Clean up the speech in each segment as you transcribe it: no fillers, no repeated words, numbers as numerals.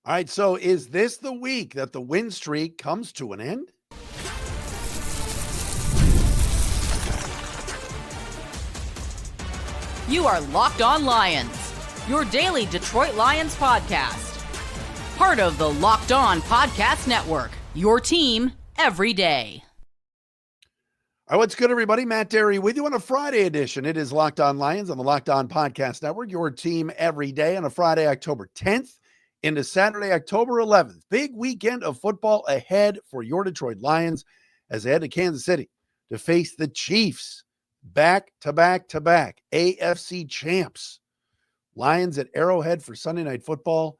All right, so is this the week that the win streak comes to an end? You are Locked On Lions, your daily Detroit Lions podcast. Part of the Locked On Podcast Network, your team every day. All right, what's good, everybody? Matt Dery with you on a Friday edition. It is Locked On Lions on the Locked On Podcast Network, your team every day on a Friday, October 10th into Saturday, October 11th. Big weekend of football ahead for your Detroit Lions as they head to Kansas City to face the Chiefs. Back-to-back AFC champs. Lions at Arrowhead for Sunday Night Football,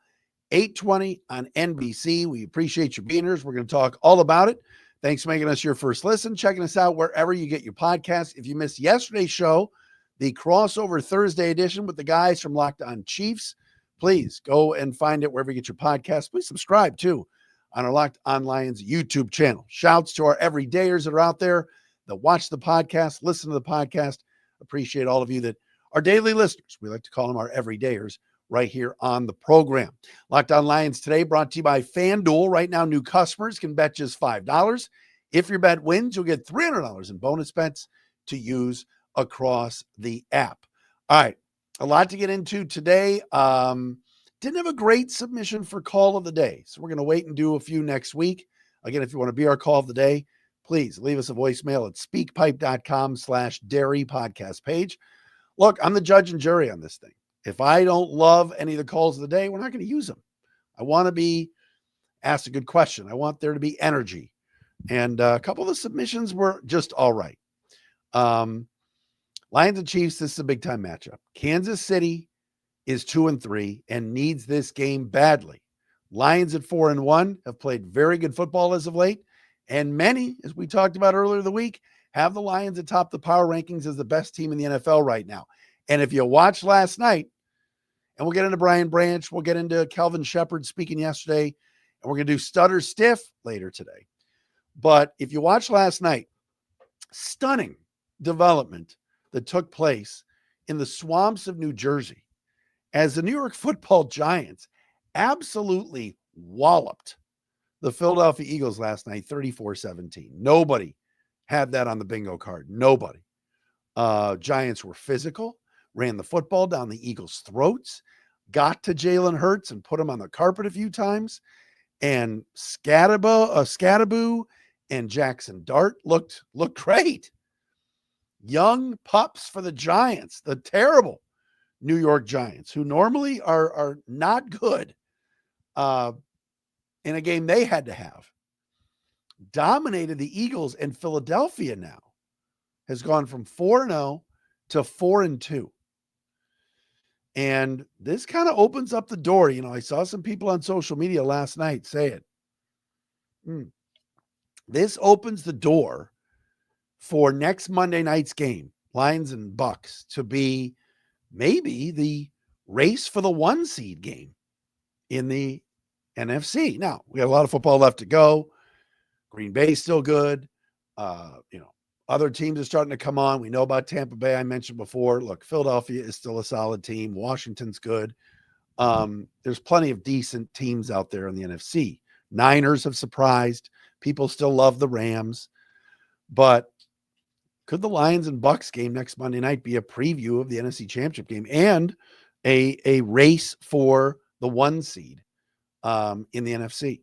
8:20 on NBC. We appreciate you being here. We're going to talk all about it. Thanks for making us your first listen, checking us out wherever you get your podcasts. If you missed yesterday's show, the crossover Thursday edition with the guys from Locked On Chiefs, please go and find it wherever you get your podcasts. Please subscribe, too, on our Locked On Lions YouTube channel. Shouts to our everydayers that are out there that watch the podcast, listen to the podcast. Appreciate all of you that are daily listeners. We like to call them our everydayers right here on the program. Locked On Lions today brought to you by FanDuel. Right now, new customers can bet just $5. If your bet wins, you'll get $300 in bonus bets to use across the app. All right, a lot to get into today. Didn't have a great submission for call of the day, so we're going to wait and do a few next week. Again, if you want to be our call of the day, please leave us a voicemail at speakpipe.com/Dery podcast page. Look, I'm the judge and jury on this thing. If I don't love any of the calls of the day, we're not going to use them. I want to be asked a good question. I want there to be energy. And a couple of the submissions were just all right. Lions and Chiefs, this is a big-time matchup. Kansas City is 2-3 and needs this game badly. Lions at 4-1 have played very good football as of late. And many, as we talked about earlier in the week, have the Lions atop the power rankings as the best team in the NFL right now. And if you watched last night, and we'll get into Brian Branch, we'll get into Kelvin Shepard speaking yesterday, and we're going to do Stutter Stiff later today. But if you watched last night, stunning development that took place in the swamps of New Jersey as the New York Football Giants absolutely walloped the Philadelphia Eagles last night, 34-17. Nobody had that on the bingo card. Nobody. Giants were physical, ran the football down the Eagles' throats, got to Jalen Hurts and put him on the carpet a few times. And Scattaboo and Jackson Dart looked great. Young pups for the Giants, the terrible New York Giants, who normally are not good in a game they had to have. Dominated the Eagles, and Philadelphia now has gone from 4-0 to 4-2. And this kind of opens up the door. You know, I saw some people on social media last night say it. This opens the door for next Monday night's game, Lions and Bucks, to be maybe the race for the 1 seed game in the NFC. Now, we got a lot of football left to go. Green Bay's still good. Other teams are starting to come on. We know about Tampa Bay. I mentioned before. Look, Philadelphia is still a solid team. Washington's good. There's plenty of decent teams out there in the NFC. Niners have surprised. People still love the Rams. But could the Lions and Bucks game next Monday night be a preview of the NFC Championship game and a race for the 1 seed in the NFC?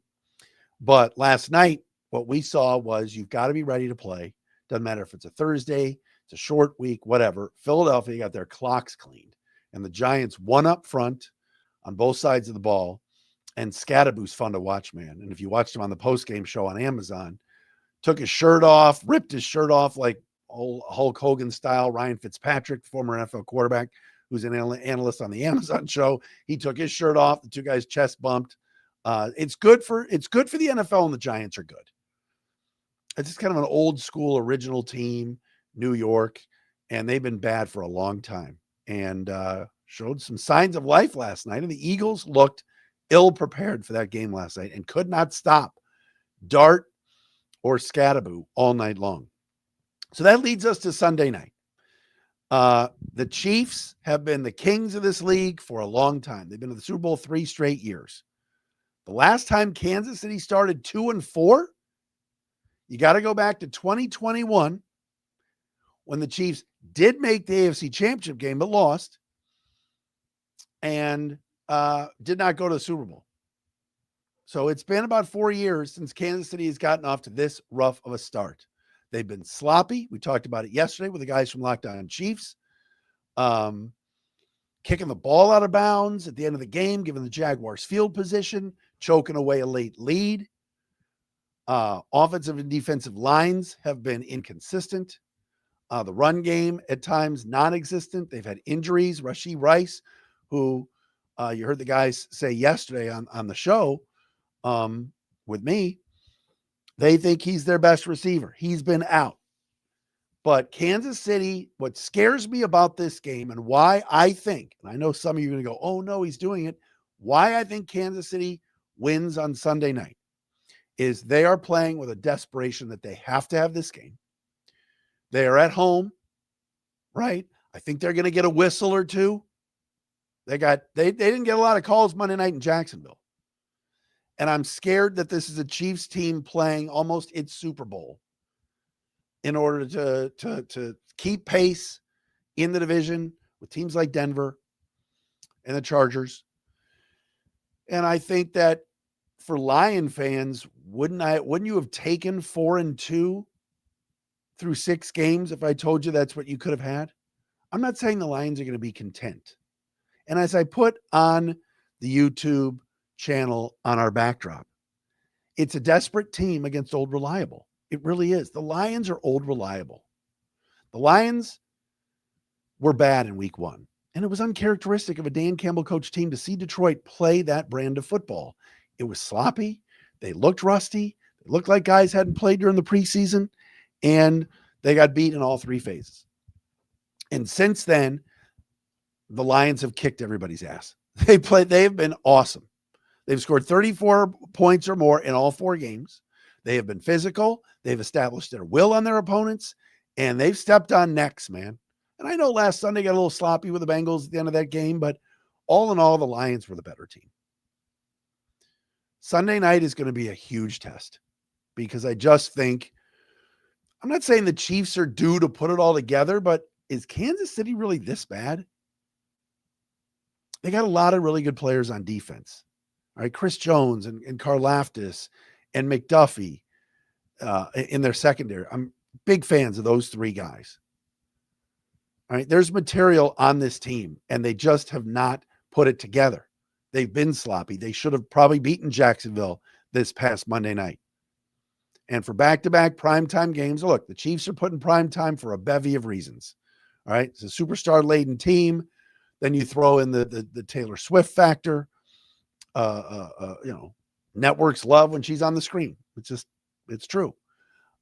But last night, what we saw was you've got to be ready to play. Doesn't matter if it's a Thursday, it's a short week, whatever. Philadelphia got their clocks cleaned, and the Giants won up front on both sides of the ball. And Scattaboo's fun to watch, man. And if you watched him on the postgame show on Amazon, took his shirt off, ripped his shirt off like old Hulk Hogan style. Ryan Fitzpatrick, former NFL quarterback, who's an analyst on the Amazon show, he took his shirt off. The two guys chest bumped. It's good for the NFL, and the Giants are good. It's just kind of an old school original team, New York, and they've been bad for a long time, and showed some signs of life last night. And the Eagles looked ill prepared for that game last night and could not stop Dart or Scattaboo all night long. So that leads us to Sunday night. The Chiefs have been the kings of this league for a long time. They've been to the Super Bowl 3 straight years. The last time Kansas City started 2-4, you got to go back to 2021 when the Chiefs did make the AFC Championship game but lost and did not go to the Super Bowl. So it's been about 4 years since Kansas City has gotten off to this rough of a start. They've been sloppy. We talked about it yesterday with the guys from Locked On Chiefs. Kicking the ball out of bounds at the end of the game, giving the Jaguars field position, choking away a late lead. Offensive and defensive lines have been inconsistent. The run game at times non-existent. They've had injuries. Rashee Rice, who you heard the guys say yesterday on the show with me, they think he's their best receiver. He's been out. But Kansas City, what scares me about this game and why I think, and I know some of you are going to go, oh no, he's doing it. Why I think Kansas City wins on Sunday night is they are playing with a desperation that they have to have this game. They are at home, right? I think they're going to get a whistle or two. They didn't get a lot of calls Monday night in Jacksonville. And I'm scared that this is a Chiefs team playing almost its Super Bowl in order to keep pace in the division with teams like Denver and the Chargers. And I think that for Lion fans, wouldn't you have taken 4-2 through 6 games if I told you that's what you could have had? I'm not saying the Lions are going to be content. And as I put on the YouTube channel on our backdrop, it's a desperate team against old reliable. It really is. The Lions are old reliable. The Lions were bad in week 1. And it was uncharacteristic of a Dan Campbell coach team to see Detroit play that brand of football. It was sloppy. They looked rusty. They looked like guys hadn't played during the preseason. And they got beat in all 3 phases. And since then, the Lions have kicked everybody's ass. They've been awesome. They've scored 34 points or more in all 4 games. They have been physical. They've established their will on their opponents, and they've stepped on necks, man. And I know last Sunday got a little sloppy with the Bengals at the end of that game, but all in all, the Lions were the better team. Sunday night is going to be a huge test because I just think, I'm not saying the Chiefs are due to put it all together, but is Kansas City really this bad? They got a lot of really good players on defense. All right, Chris Jones and Karlaftis and McDuffie in their secondary. I'm big fans of those 3 guys. All right, there's material on this team, and they just have not put it together. They've been sloppy. They should have probably beaten Jacksonville this past Monday night. And for back-to-back primetime games, look, the Chiefs are putting primetime for a bevy of reasons. All right, it's a superstar-laden team. Then you throw in the Taylor Swift factor. Networks love when she's on the screen. It's true.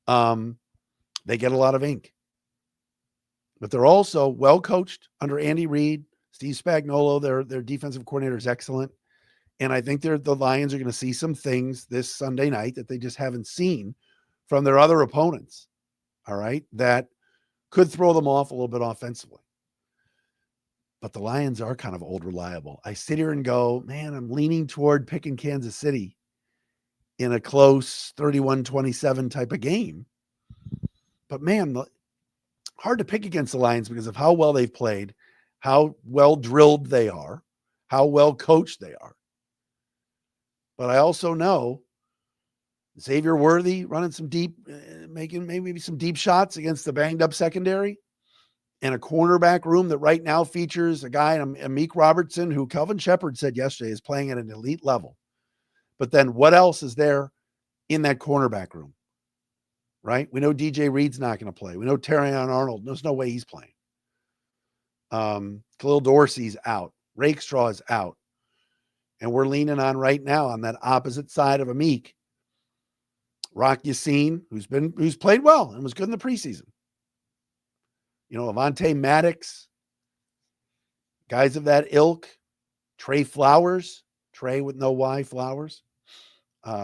They get a lot of ink. But they're also well coached under Andy Reid, Steve Spagnuolo. Their defensive coordinator is excellent. And I think the Lions are going to see some things this Sunday night that they just haven't seen from their other opponents. All right. That could throw them off a little bit offensively. But the Lions are kind of old reliable. I sit here and go, man, I'm leaning toward picking Kansas City in a close 31-27 type of game. But man, hard to pick against the Lions because of how well they've played, how well drilled they are, how well coached they are. But I also know Xavier Worthy running some deep, making maybe some deep shots against the banged up secondary, and a cornerback room that right now features a guy, Amik Robertson, who Kelvin Shepard said yesterday is playing at an elite level. But then what else is there in that cornerback room? Right? We know DJ Reed's not going to play. We know Terrion Arnold. There's no way he's playing. Khalil Dorsey's out. Rakestraw's out. And we're leaning on right now on that opposite side of Amik, Rock Yassin, who's played well and was good in the preseason. Avonte Maddox, guys of that ilk, Trey Flowers, Trey with no Y, Flowers. It's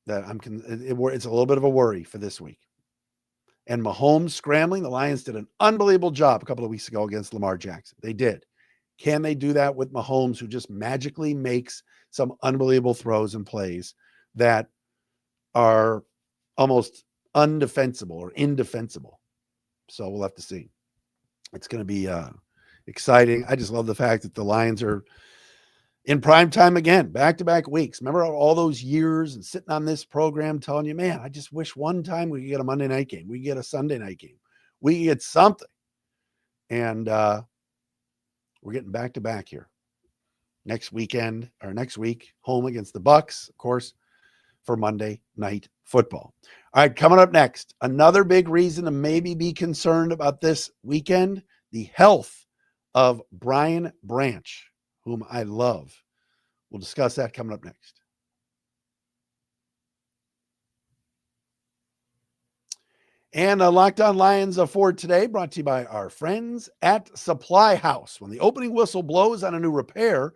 a little bit of a worry for this week. And Mahomes scrambling. The Lions did an unbelievable job a couple of weeks ago against Lamar Jackson. They did. Can they do that with Mahomes, who just magically makes some unbelievable throws and plays that are almost undefensible or indefensible? So we'll have to see. It's going to be exciting. I just love the fact that the Lions are in prime time again, back-to-back weeks. Remember all those years and sitting on this program telling you, man, I just wish one time we could get a Monday night game. We could get a Sunday night game. We could get something. And we're getting back-to-back here. Next week, home against the Bucks, of course, for Monday Night Football. All right, coming up next, another big reason to maybe be concerned about this weekend, the health of Brian Branch, whom I love. We'll discuss that coming up next. And Locked On Lions for today, brought to you by our friends at Supply House. When the opening whistle blows on a new repair,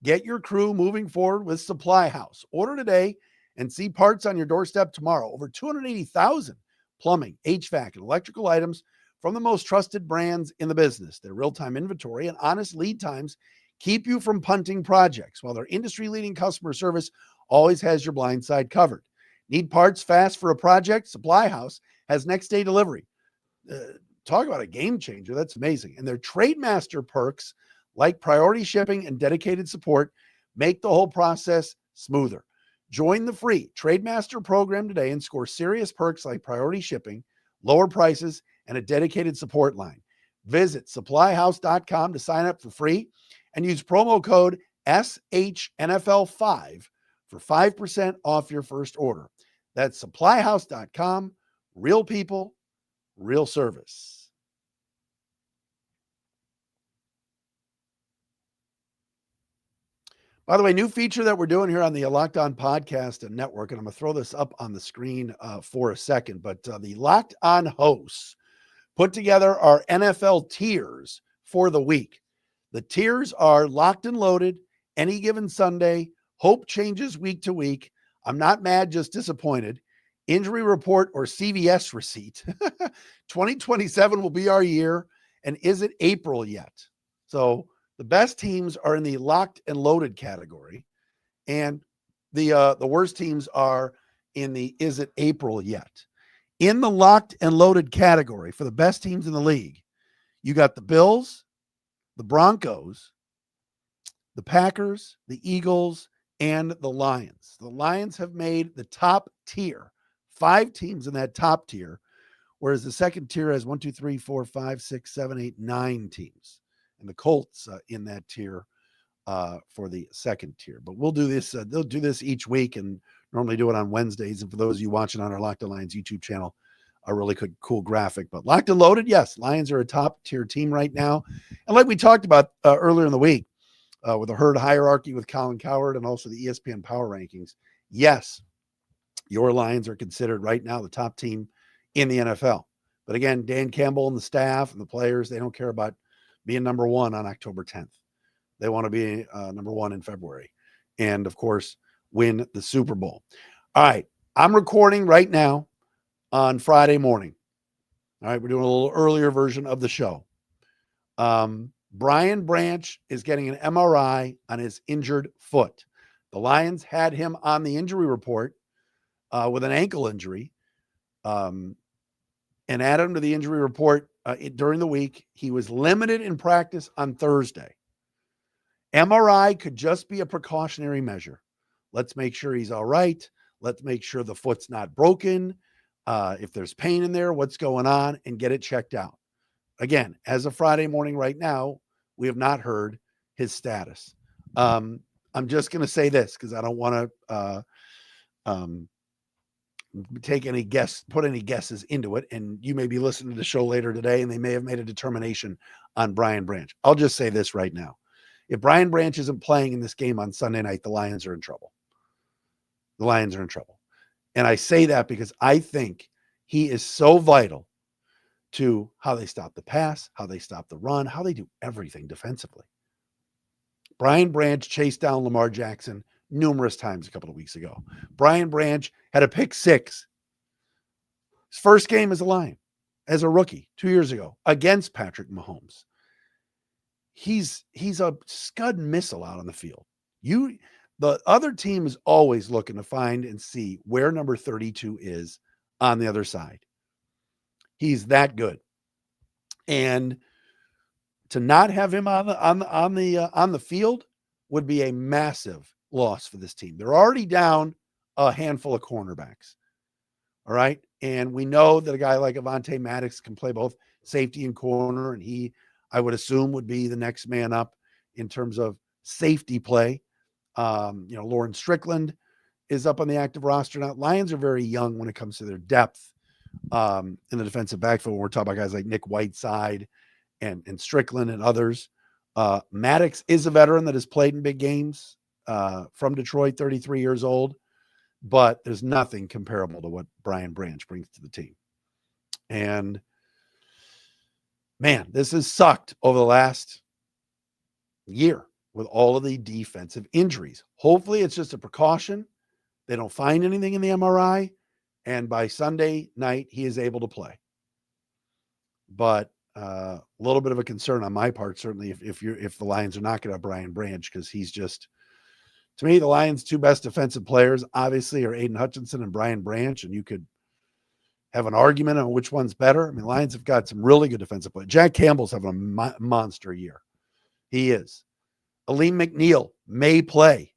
get your crew moving forward with Supply House. Order today and see parts on your doorstep tomorrow. Over 280,000 plumbing, HVAC, and electrical items from the most trusted brands in the business. Their real-time inventory and honest lead times keep you from punting projects, while their industry-leading customer service always has your blind side covered. Need parts fast for a project? Supply House has next-day delivery. Talk about a game changer. That's amazing. And their Trademaster perks, like priority shipping and dedicated support, make the whole process smoother. Join the free Trademaster program today and score serious perks like priority shipping, lower prices, and a dedicated support line. Visit supplyhouse.com to sign up for free and use promo code SHNFL5 for 5% off your first order. That's supplyhouse.com. Real people, real service. By the way, new feature that we're doing here on the Locked On Podcast Network, and I'm going to throw this up on the screen for a second, but the Locked On hosts put together our NFL tiers for the week. The tiers are locked and loaded, any given Sunday, hope changes week to week, I'm not mad, just disappointed, injury report or CVS receipt, 2027 will be our year, and is it April yet? So the best teams are in the locked and loaded category, and the worst teams are in the is it April yet. In the locked and loaded category for the best teams in the league, you got the Bills, the Broncos, the Packers, the Eagles, and the Lions. The Lions have made the top tier, 5 teams in that top tier, whereas the second tier has 1, 2, 3, 4, 5, 6, 7, 8, 9 teams. And the Colts in that tier for the second tier. But we'll do this. They'll do this each week and normally do it on Wednesdays. And for those of you watching on our Locked On Lions YouTube channel, a really cool graphic. But locked and loaded, yes, Lions are a top tier team right now. And like we talked about earlier in the week with the herd hierarchy with Colin Cowherd and also the ESPN Power Rankings, yes, your Lions are considered right now the top team in the NFL. But again, Dan Campbell and the staff and the players, they don't care about being number one on October 10th. They want to be number one in February. And, of course, win the Super Bowl. All right. I'm recording right now on Friday morning. All right. We're doing a little earlier version of the show. Brian Branch is getting an MRI on his injured foot. The Lions had him on the injury report with an ankle injury and added him to the injury report during the week. He was limited in practice on Thursday. MRI could just be a precautionary measure. Let's make sure he's all right. Let's make sure the foot's not broken. If there's pain in there, what's going on, and get it checked out. Again, as of Friday morning right now, we have not heard his status. I'm just going to say this because I don't want to put any guesses into it. And you may be listening to the show later today and they may have made a determination on Brian Branch. I'll just say this right now. If Brian Branch isn't playing in this game on Sunday night, the Lions are in trouble. The Lions are in trouble. And I say that because I think he is so vital to how they stop the pass, how they stop the run, how they do everything defensively. Brian Branch chased down Lamar Jackson numerous times a couple of weeks ago. Brian Branch had a pick 6. His first game as a Lion, as a rookie 2 years ago against Patrick Mahomes. he's a scud missile out on the field. The other team is always looking to find and see where number 32 is on the other side. He's that good. And to not have him on the field would be a massive loss for this team. They're already down a handful of cornerbacks. All right. And we know that a guy like Avonte Maddox can play both safety and corner. And he, I would assume, would be the next man up in terms of safety play. Lauren Strickland is up on the active roster now. Lions are very young when it comes to their depth in the defensive backfield. When we're talking about guys like Nick Whiteside and Strickland and others. Maddox is a veteran that has played in big games from Detroit, 33 years old, but there's nothing comparable to what Brian Branch brings to the team. And man, this has sucked over the last year with all of the defensive injuries. Hopefully it's just a precaution. They don't find anything in the MRI. And by Sunday night, he is able to play. But a little bit of a concern on my part, certainly if the Lions are not going to have Brian Branch, because he's just, to me, the Lions' two best defensive players obviously are Aiden Hutchinson and Brian Branch, and you could have an argument on which one's better. I mean, Lions have got some really good defensive players. Jack Campbell's having a monster year. He is. Aleem McNeil may play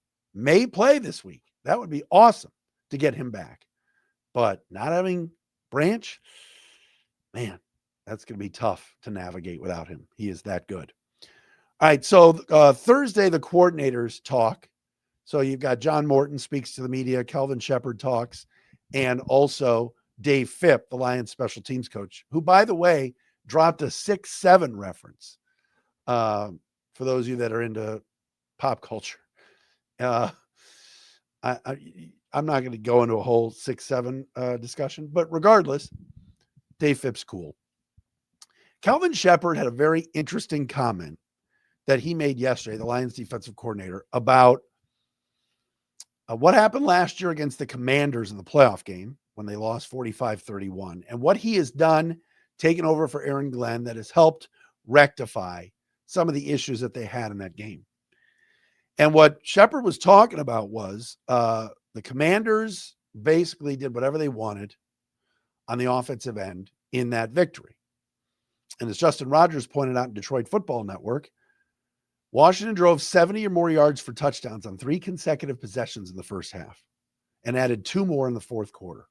this week. That would be awesome to get him back. But not having Branch, man, that's going to be tough to navigate without him. He is that good. All right, so Thursday, the coordinators talk. So you've got John Morton speaks to the media, Kelvin Shepard talks, and also Dave Phipp, the Lions special teams coach, who, by the way, dropped a 6'7" reference for those of you that are into pop culture. I'm not going to go into a whole 6'7" discussion, but regardless, Dave Phipp's cool. Kelvin Shepard had a very interesting comment that he made yesterday, the Lions defensive coordinator, about what happened last year against the Commanders in the playoff game when they lost 45-31, and what he has done, taking over for Aaron Glenn, that has helped rectify some of the issues that they had in that game. And what Shepard was talking about was the Commanders basically did whatever they wanted on the offensive end in that victory. And as Justin Rogers pointed out in Detroit Football Network, Washington drove 70 or more yards for touchdowns on 3 consecutive possessions in the first half and added 2 more in the fourth quarter.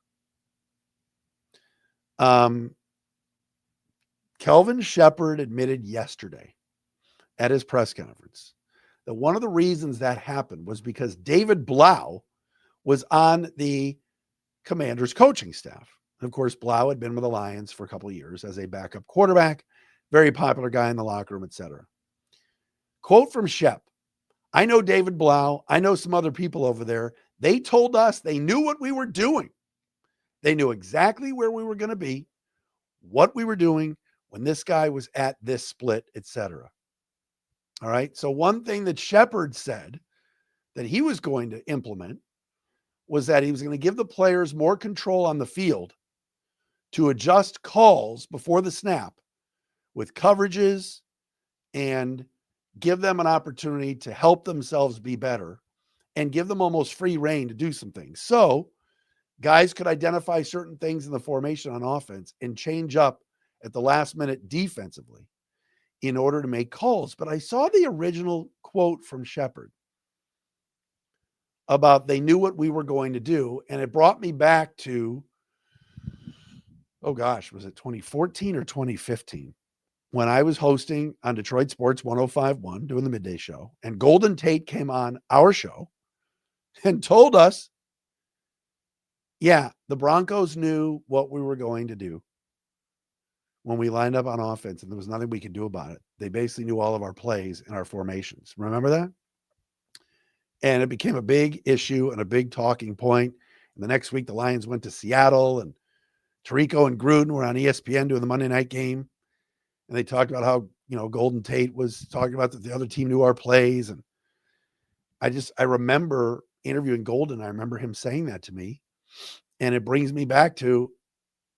Kelvin Shepard admitted yesterday at his press conference that one of the reasons that happened was because David Blau was on the Commanders coaching staff. And of course, Blau had been with the Lions for a couple of years as a backup quarterback, very popular guy in the locker room, etc. Quote from Shep: "I know David Blau. I know some other people over there. They told us they knew what we were doing. They knew exactly where we were going to be, what we were doing when this guy was at this split, etc." All right. So one thing that Shepard said that he was going to implement was that he was going to give the players more control on the field to adjust calls before the snap with coverages and give them an opportunity to help themselves be better and give them almost free reign to do some things. So guys could identify certain things in the formation on offense and change up at the last minute defensively in order to make calls. But I saw the original quote from Shepard about they knew what we were going to do. And it brought me back to, oh gosh, was it 2014 or 2015? When I was hosting on Detroit Sports 105.1, doing the midday show, and Golden Tate came on our show and told us, yeah, the Broncos knew what we were going to do when we lined up on offense, and there was nothing we could do about it. They basically knew all of our plays and our formations. Remember that? And it became a big issue and a big talking point. And the next week, the Lions went to Seattle, and Tirico and Gruden were on ESPN doing the Monday night game. And they talked about how, Golden Tate was talking about that the other team knew our plays. And I remember interviewing Golden. I remember him saying that to me. And it brings me back to,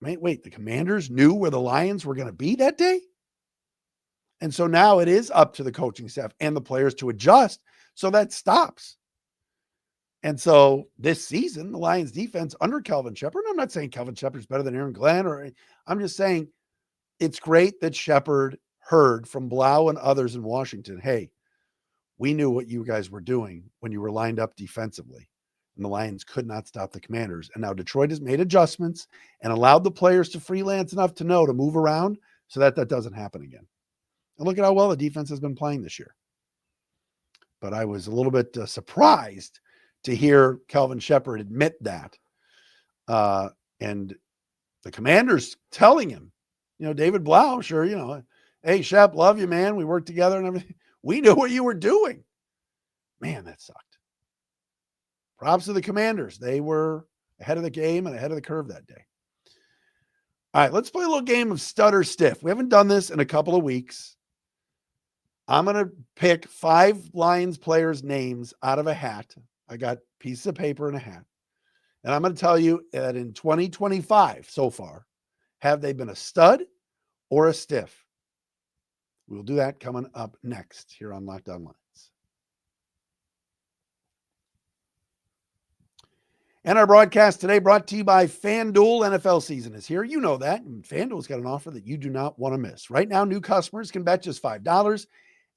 wait, the Commanders knew where the Lions were going to be that day? And so now it is up to the coaching staff and the players to adjust so that stops. And so this season, the Lions defense under Kelvin Shepherd, I'm not saying Kelvin Shepherd's better than Aaron Glenn, I'm just saying it's great that Shepherd heard from Blau and others in Washington, hey, we knew what you guys were doing when you were lined up defensively. And the Lions could not stop the Commanders. And now Detroit has made adjustments and allowed the players to freelance enough to know to move around so that that doesn't happen again. And look at how well the defense has been playing this year. But I was a little bit surprised to hear Kelvin Shepherd admit that. And the Commanders telling him, David Blau, sure, hey, Shep, love you, man. We worked together and everything. We knew what you were doing. Man, that sucked. Props to the Commanders. They were ahead of the game and ahead of the curve that day. All right, let's play a little game of stud or stiff. We haven't done this in a couple of weeks. I'm going to pick 5 Lions players' names out of a hat. I got pieces of paper and a hat. And I'm going to tell you that in 2025 so far, have they been a stud or a stiff? We'll do that coming up next here on Locked On Lions. And our broadcast today brought to you by FanDuel. NFL season is here. You know that. And FanDuel's got an offer that you do not want to miss. Right now, new customers can bet just $5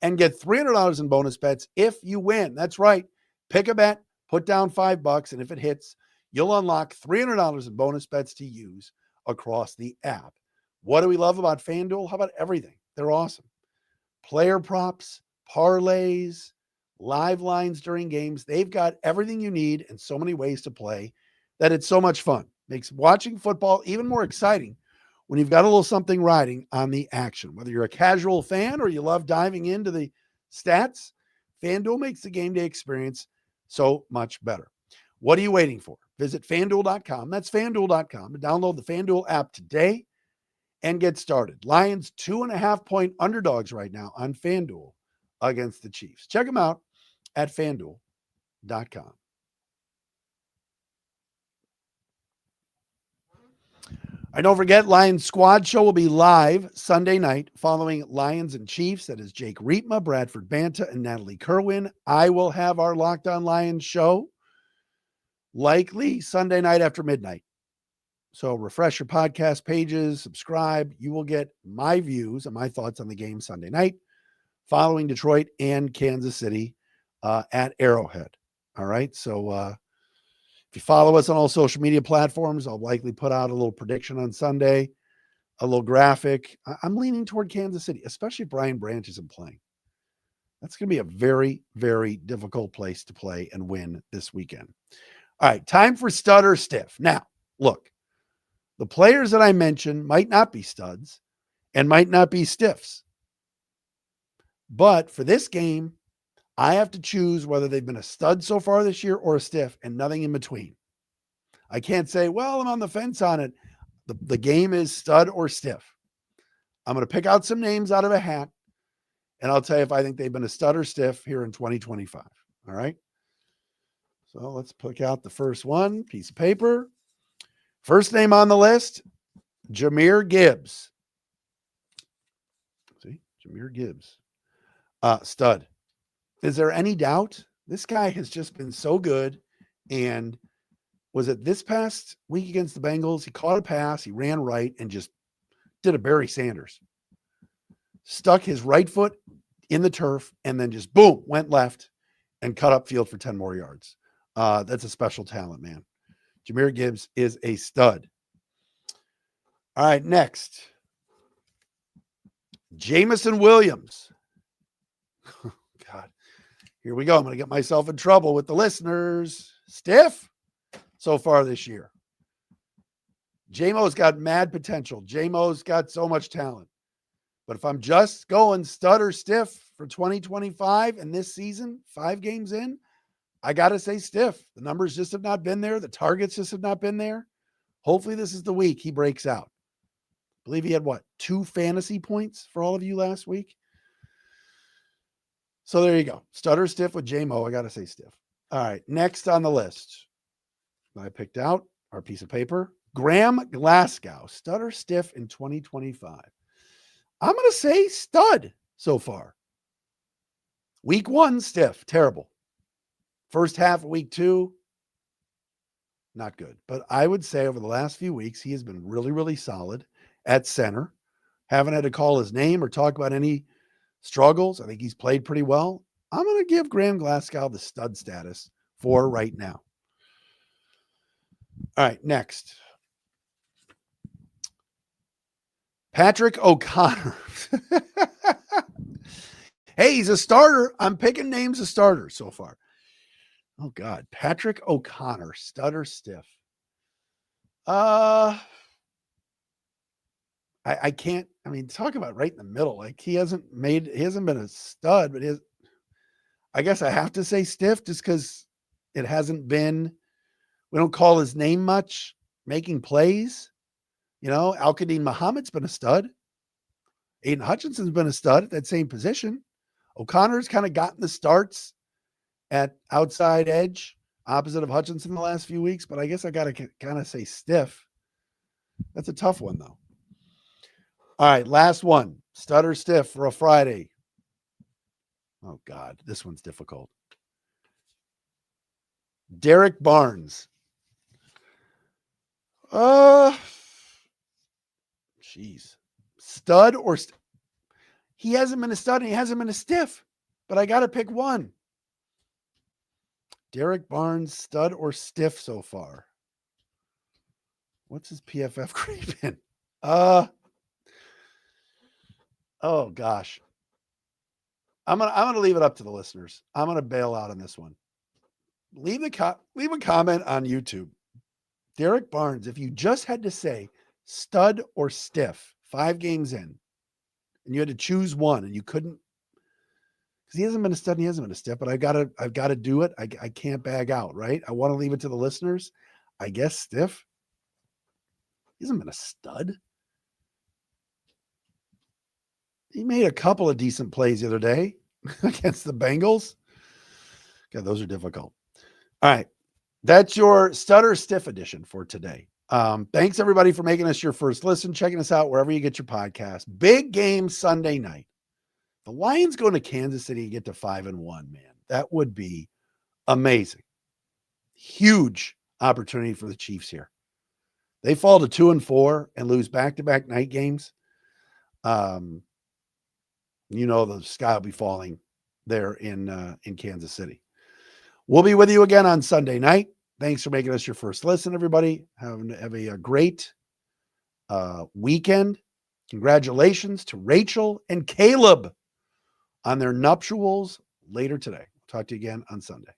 and get $300 in bonus bets if you win. That's right. Pick a bet, put down $5, and if it hits, you'll unlock $300 in bonus bets to use across the app. What do we love about FanDuel? How about everything? They're awesome. Player props, parlays, live lines during games. They've got everything you need and so many ways to play that it's so much fun. Makes watching football even more exciting when you've got a little something riding on the action. Whether you're a casual fan or you love diving into the stats, FanDuel makes the game day experience so much better. What are you waiting for? Visit FanDuel.com. That's FanDuel.com to download the FanDuel app today and get started. Lions 2.5-point underdogs right now on FanDuel against the Chiefs. Check them out at FanDuel.com. Don't forget, Lions Squad Show will be live Sunday night following Lions and Chiefs. That is Jake Riepma, Bradford Banta, and Natalie Kerwin. I will have our Locked On Lions show likely Sunday night after midnight. So refresh your podcast pages, subscribe. You will get my views and my thoughts on the game Sunday night following Detroit and Kansas City at Arrowhead. All right. So if you follow us on all social media platforms, I'll likely put out a little prediction on Sunday, a little graphic. I'm leaning toward Kansas City, especially if Brian Branch isn't playing. That's going to be a very, very difficult place to play and win this weekend. All right. Time for stud or stiff. Now, look. The players that I mentioned might not be studs and might not be stiffs. But for this game, I have to choose whether they've been a stud so far this year or a stiff and nothing in between. I can't say, well, I'm on the fence on it. The game is stud or stiff. I'm going to pick out some names out of a hat, and I'll tell you if I think they've been a stud or stiff here in 2025. All right? So let's pick out the first one, piece of paper. First name on the list, Jahmyr Gibbs. See, Jahmyr Gibbs. Stud. Is there any doubt? This guy has just been so good. And was it this past week against the Bengals? He caught a pass, he ran right, and just did a Barry Sanders. Stuck his right foot in the turf, and then just, boom, went left and cut up field for 10 more yards. That's a special talent, man. Jahmyr Gibbs is a stud. All right, next. Jameson Williams. God, here we go. I'm going to get myself in trouble with the listeners. Stiff so far this year. J-Mo's got mad potential. J-Mo's got so much talent. But if I'm just going stud or stiff for 2025 and this season, 5 games in, I got to say stiff. The numbers just have not been there. The targets just have not been there. Hopefully this is the week he breaks out. I believe he had, 2 fantasy points for all of you last week? So there you go. Stud or stiff with J-Mo. I got to say stiff. All right. Next on the list, I picked out our piece of paper. Graham Glasgow. Stud or stiff in 2025. I'm going to say stud. so far. Week 1, stiff, terrible. First half of week 2, not good. But I would say over the last few weeks, he has been really, really solid at center. Haven't had to call his name or talk about any struggles. I think he's played pretty well. I'm going to give Graham Glasgow the stud status for right now. All right, next. Patrick O'Connor. Hey, he's a starter. I'm picking names of starters so far. Oh, God. Patrick O'Connor, stud or stiff? I can't, talk about right in the middle. Like he hasn't been a stud, but I guess I have to say stiff just because it hasn't been, we don't call his name much, making plays. Al-Qadim Muhammad's been a stud. Aiden Hutchinson's been a stud at that same position. O'Connor's kind of gotten the starts at outside edge, opposite of Hutchinson the last few weeks, but I guess I got to kind of say stiff. That's a tough one, though. All right, last one. Stud or stiff for a Friday? Oh, God, this one's difficult. Derek Barnes. Jeez. Stud or he hasn't been a stud and he hasn't been a stiff, but I got to pick one. Derek Barnes, stud or stiff so far? What's his PFF grade been? Oh gosh. I'm gonna leave it up to the listeners. I'm gonna bail out on this one. Leave a comment on YouTube. Derek Barnes, if you just had to say stud or stiff 5 games in, and you had to choose one, and you couldn't, because he hasn't been a stud and he hasn't been a stiff, but I've got to do it. I can't bag out, right? I want to leave it to the listeners. I guess stiff. He hasn't been a stud. He made a couple of decent plays the other day against the Bengals. God, those are difficult. All right. That's your stud or stiff edition for today. Thanks everybody for making us your first listen, checking us out wherever you get your podcast. Big game Sunday night. The Lions going to Kansas City and get to 5-1, man. That would be amazing. Huge opportunity for the Chiefs here. They fall to 2-4 and lose back-to-back night games. The sky will be falling there in Kansas City. We'll be with you again on Sunday night. Thanks for making us your first listen, everybody. Have a great weekend. Congratulations to Rachel and Caleb on their nuptials later today. Talk to you again on Sunday.